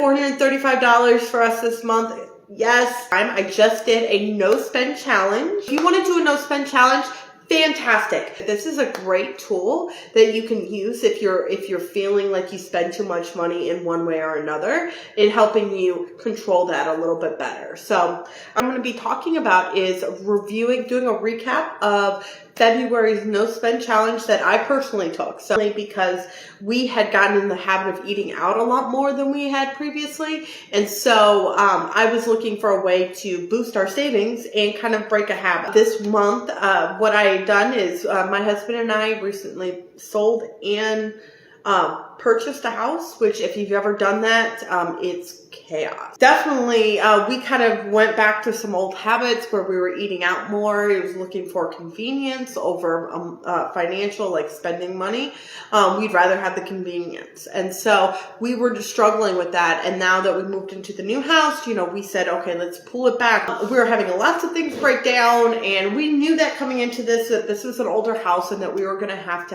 $435 for us this month. Yes, I just did a no spend challenge. If you want to do a no spend challenge, fantastic. This is a great tool that you can use if you're feeling like you spend too much money in one way or another, in helping you control that a little bit better. So I'm going to be talking about is doing a recap of February's no spend challenge that I personally took. So because we had gotten in the habit of eating out a lot more than we had previously. And so I was looking for a way to boost our savings and kind of break a habit. This month, what I had done is my husband and I recently sold and purchased a house, which if you've ever done that, it's chaos. Definitely, we kind of went back to some old habits where we were eating out more. It was looking for convenience over financial, like spending money. We'd rather have the convenience. And so we were just struggling with that. And now that we moved into the new house, we said, okay, let's pull it back. We were having lots of things break down, and we knew that coming into this, that this was an older house and that we were going to have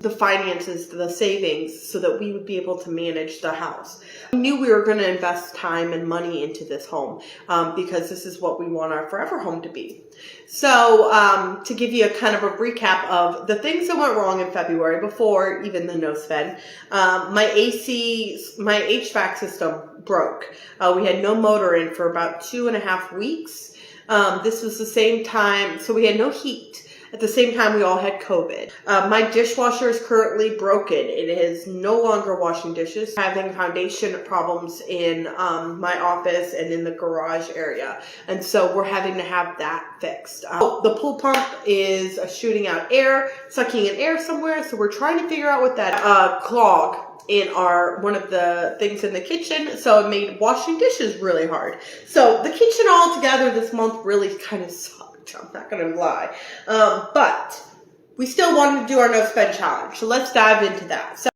the finances, the savings, so that we would be able to manage the house. We knew we were going to invest time and money into this home because this is what we want our forever home to be. So to give you a kind of a recap of the things that went wrong in February before even the no spend, my HVAC system broke. We had no motor in for about 2.5 weeks. This was the same time, so we had no heat. At the same time, we all had COVID. My dishwasher is currently broken. It is no longer washing dishes. Having foundation problems in my office and in the garage area. And so we're having to have that fixed. The pool pump is shooting out air, sucking in air somewhere. So we're trying to figure out what that clog in one of the things in the kitchen. So it made washing dishes really hard. So the kitchen all together this month really kind of sucked. I'm not going to lie. But we still wanted to do our no spend challenge. So let's dive into that. So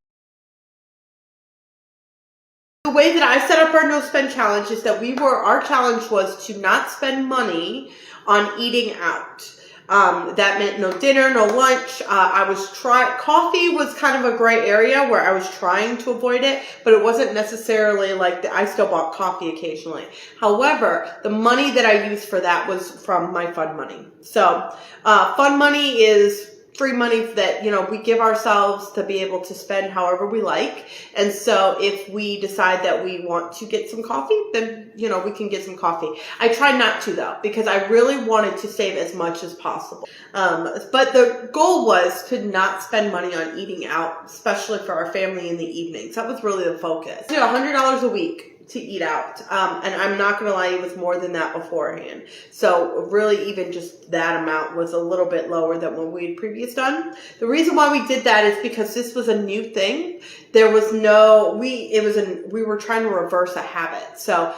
the way that I set up our no spend challenge is that our challenge was to not spend money on eating out. That meant no dinner, no lunch. Coffee was kind of a gray area where I was trying to avoid it, but it wasn't necessarily like I still bought coffee occasionally. However, the money that I used for that was from my fund money. So, fund money is free money that, we give ourselves to be able to spend however we like. And so if we decide that we want to get some coffee, then, we can get some coffee. I try not to though, because I really wanted to save as much as possible. But the goal was to not spend money on eating out, especially for our family in the evenings. That was really the focus. I did $100 a week to eat out. And I'm not going to lie, it was more than that beforehand. So really even just that amount was a little bit lower than what we had previously done. The reason why we did that is because this was a new thing. There was we were trying to reverse a habit. So,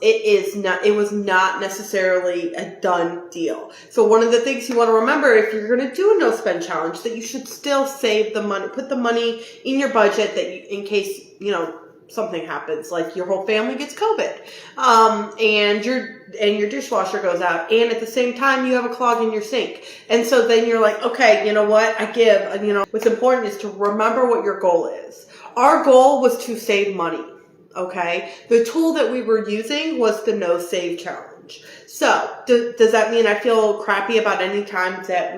it was not necessarily a done deal. So one of the things you want to remember, if you're going to do a no spend challenge, that you should still save the money, put the money in your budget in case, something happens, like your whole family gets COVID, and your dishwasher goes out, and at the same time you have a clog in your sink. And so then you're like, okay, you know what? What's important is to remember what your goal is. Our goal was to save money. Okay. The tool that we were using was the no save challenge. So does that mean I feel crappy about any times that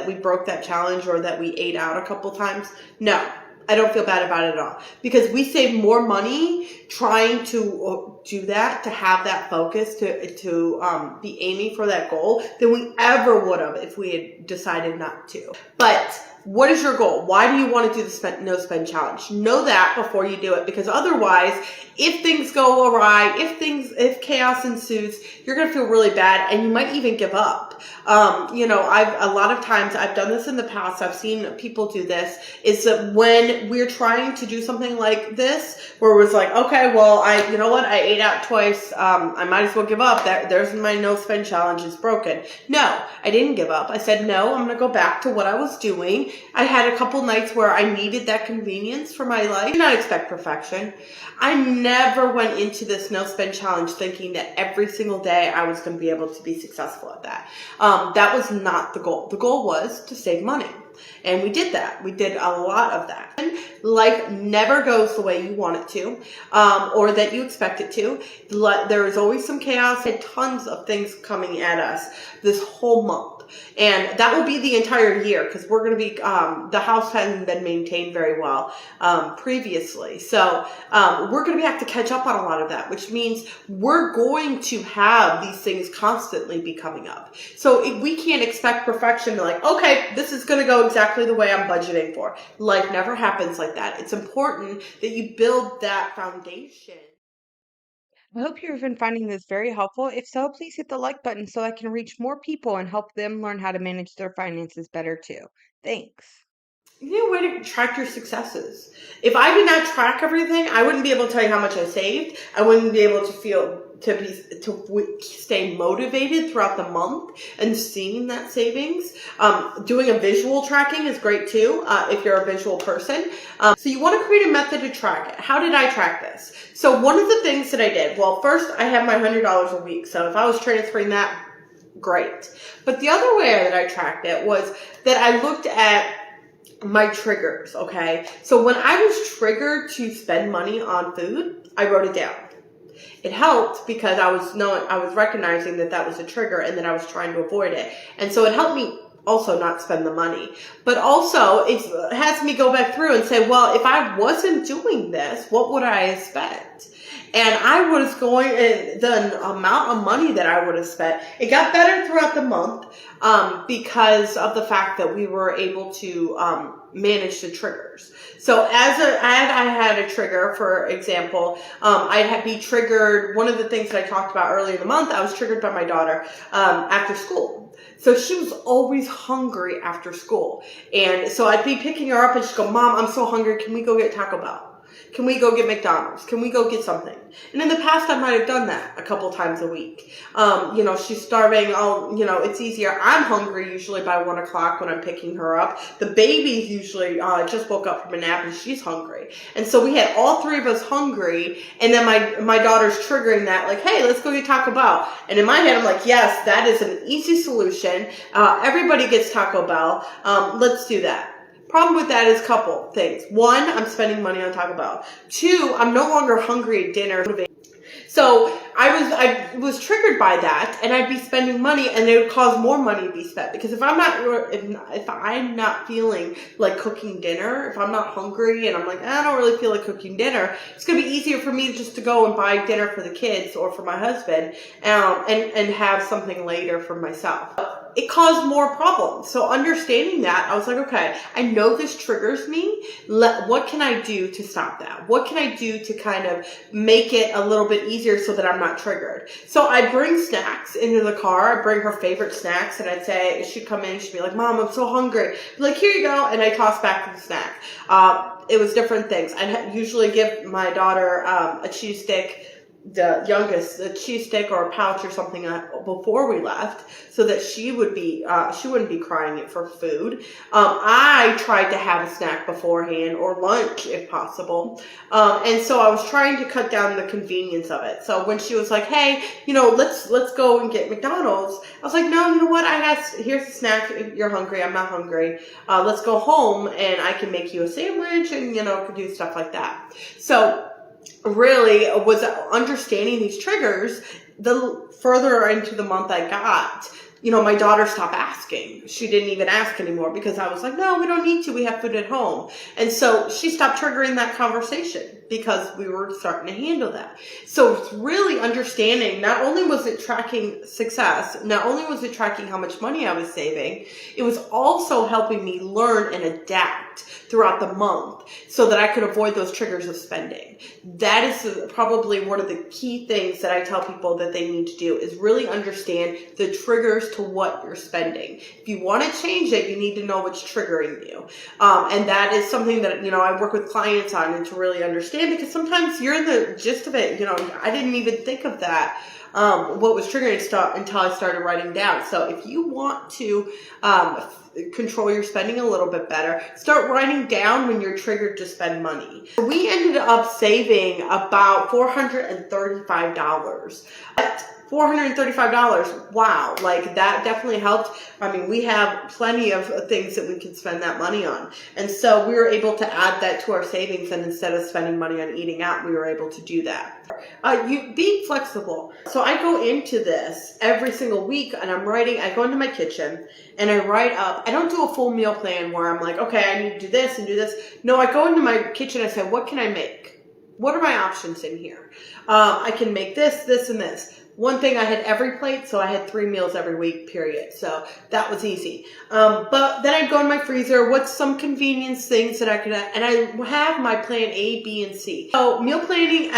we broke that challenge or that we ate out a couple times? No. I don't feel bad about it at all, because we save more money trying to do that, to have that focus, to be aiming for that goal than we ever would have if we had decided not to. But what is your goal? Why do you want to do the no spend challenge? Know that before you do it, because otherwise, if things go awry, if chaos ensues, you're going to feel really bad, and you might even give up. A lot of times I've done this in the past. I've seen people do this, is that when we're trying to do something like this, where it was like, okay, well, I ate out twice. I might as well give up. There's my no spend challenge is broken. No, I didn't give up. I said, no, I'm going to go back to what I was doing. money. I had a couple nights where I needed that convenience for my life. I did not expect perfection. I never went into this no spend challenge thinking that every single day I was going to be able to be successful at that. That was not the goal. The goal was to save money. And we did that. We did a lot of that. And life never goes the way you want it to, or that you expect it to. There is always some chaos and tons of things coming at us this whole month. And that will be the entire year, because we're going to be, the house hasn't been maintained very well previously. So we're going to have to catch up on a lot of that, which means we're going to have these things constantly be coming up. So we can't expect perfection to like, okay, this is going to go exactly the way I'm budgeting for. Life never happens like that. It's important that you build that foundation. I hope you've been finding this very helpful. If so, please hit the like button so I can reach more people and help them learn how to manage their finances better too. Thanks. You need a way to track your successes. If I did not track everything, I wouldn't be able to tell you how much I saved. I wouldn't be able to stay motivated throughout the month and seeing that savings. Doing a visual tracking is great too, if you're a visual person. So you want to create a method to track it. How did I track this? So one of the things that I did, well, first I have my $100 a week. So if I was transferring that, great. But the other way that I tracked it was that I looked at my triggers, okay? So when I was triggered to spend money on food, I wrote it down. It helped because I was recognizing that that was a trigger and that I was trying to avoid it. And so it helped me also not spend the money. But also it has me go back through and say, well, if I wasn't doing this, what would I have spent? And I was the amount of money that I would have spent, it got better throughout the month because of the fact that we were able to manage the triggers. So I had a trigger, for example, I'd be triggered. One of the things that I talked about earlier in the month, I was triggered by my daughter after school. So she was always hungry after school. And so I'd be picking her up and she'd go, Mom, I'm so hungry. Can we go get Taco Bell? Can we go get McDonald's? Can we go get something? And in the past, I might have done that a couple times a week. She's starving. It's easier. I'm hungry usually by 1 o'clock when I'm picking her up. The baby's usually just woke up from a nap and she's hungry. And so we had all three of us hungry. And then my daughter's triggering that, like, hey, let's go get Taco Bell. And in my head, I'm like, yes, that is an easy solution. Everybody gets Taco Bell. Let's do that. Problem with that is a couple things. One, I'm spending money on Taco Bell. Two, I'm no longer hungry at dinner. So I was triggered by that, and I'd be spending money, and it would cause more money to be spent. Because if I'm not feeling like cooking dinner, if I'm not hungry, and I'm like, I don't really feel like cooking dinner, it's gonna be easier for me just to go and buy dinner for the kids or for my husband, and have something later for myself. It caused more problems. So understanding that, I was like, okay, I know this triggers me. What can I do to stop that? What can I do to kind of make it a little bit easier so that I'm not triggered? So I bring snacks into the car. I bring her favorite snacks, and I'd say, she'd come in, she'd be like, Mom, I'm so hungry. I'd be like, here you go. And I toss back the snack. It was different things. I'd usually give my daughter a cheese stick, the youngest, a cheese stick or a pouch or something before we left, so that she wouldn't be crying it for food. I tried to have a snack beforehand or lunch if possible. And so I was trying to cut down the convenience of it. So when she was like, hey, let's go and get McDonald's, I was like, no, you know what? Here's a snack. If you're hungry, I'm not hungry. Let's go home and I can make you a sandwich and, could do stuff like that. So really was understanding these triggers. The further into the month I got, my daughter stopped asking. She didn't even ask anymore because I was like, no, we don't need to. We have food at home. And so she stopped triggering that conversation because we were starting to handle that. So it's really understanding, not only was it tracking success, not only was it tracking how much money I was saving, it was also helping me learn and adapt throughout the month so that I could avoid those triggers of spending. That is probably one of the key things that I tell people that they need to do, is really understand the triggers to what you're spending. If you want to change it, you need to know what's triggering you. And that is something that, I work with clients on, and to really understand, because sometimes you're in the gist of it. I didn't even think of that. What was triggering stuff until I started writing down. So if you want to control your spending a little bit better. Start writing down when you're triggered to spend money. We ended up saving about $435. $435, wow, like that definitely helped. I mean, we have plenty of things that we can spend that money on. And so we were able to add that to our savings, and instead of spending money on eating out, we were able to do that. You being flexible. So I go into this every single week and I go into my kitchen and I write up, I don't do a full meal plan where I'm like, okay, I need to do this and do this. No, I go into my kitchen and I say, what can I make? What are my options in here? I can make this, this, and this. One thing, I had every plate, so I had 3 meals every week, period. So that was easy. But then I'd go in my freezer, what's some convenience things that I could, and I have my plan A, B, and C. So meal planning,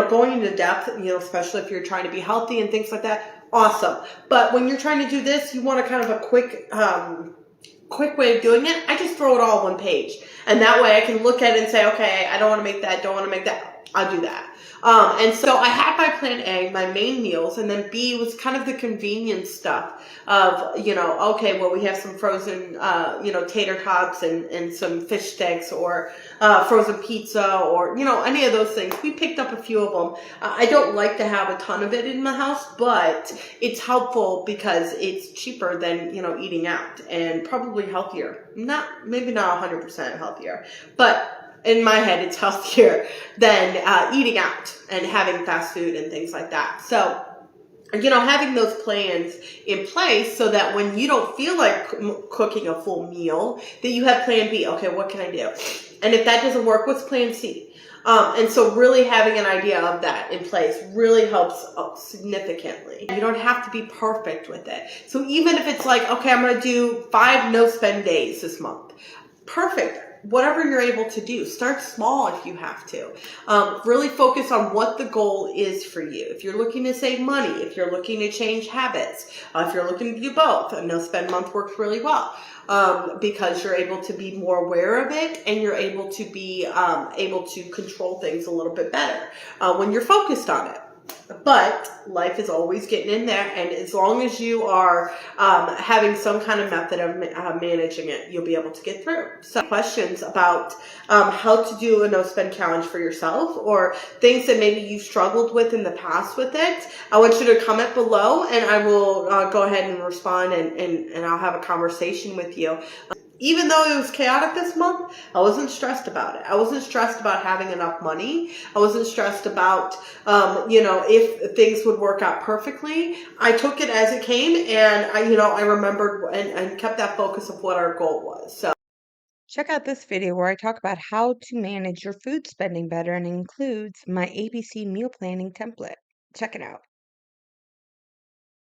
going into depth, especially if you're trying to be healthy and things like that, awesome. But when you're trying to do this, you want a kind of a quick way of doing it. I just throw it all on one page. And that way I can look at it and say, okay, I don't want to make that, don't want to make that. I'll do that. And so I had my plan A, my main meals, and then B was kind of the convenience stuff of, okay, well, we have some frozen, tater tots and some fish sticks or frozen pizza or, any of those things. We picked up a few of them. I don't like to have a ton of it in my house, but it's helpful because it's cheaper than, eating out and probably healthier. Maybe not 100% healthier, but in my head, it's healthier than eating out and having fast food and things like that. So, having those plans in place so that when you don't feel like cooking a full meal, that you have plan B. Okay, what can I do? And if that doesn't work, what's plan C? And so really having an idea of that in place really helps significantly. You don't have to be perfect with it. So even if it's like, okay, I'm going to do 5 no-spend days this month. Perfect. Whatever you're able to do, start small if you have to. Really focus on what the goal is for you. If you're looking to save money, if you're looking to change habits, if you're looking to do both, a no-spend month works really well because you're able to be more aware of it and you're able to be able to control things a little bit better when you're focused on it. But life is always getting in there, and as long as you are having some kind of method of managing it, you'll be able to get through. So questions about how to do a no-spend challenge for yourself or things that maybe you've struggled with in the past with it, I want you to comment below, and I will go ahead and respond, and I'll have a conversation with you. Even though it was chaotic this month, I wasn't stressed about it. I wasn't stressed about having enough money. I wasn't stressed about, if things would work out perfectly. I took it as it came, and I remembered and kept that focus of what our goal was. So. Check out this video where I talk about how to manage your food spending better and includes my ABC meal planning template. Check it out.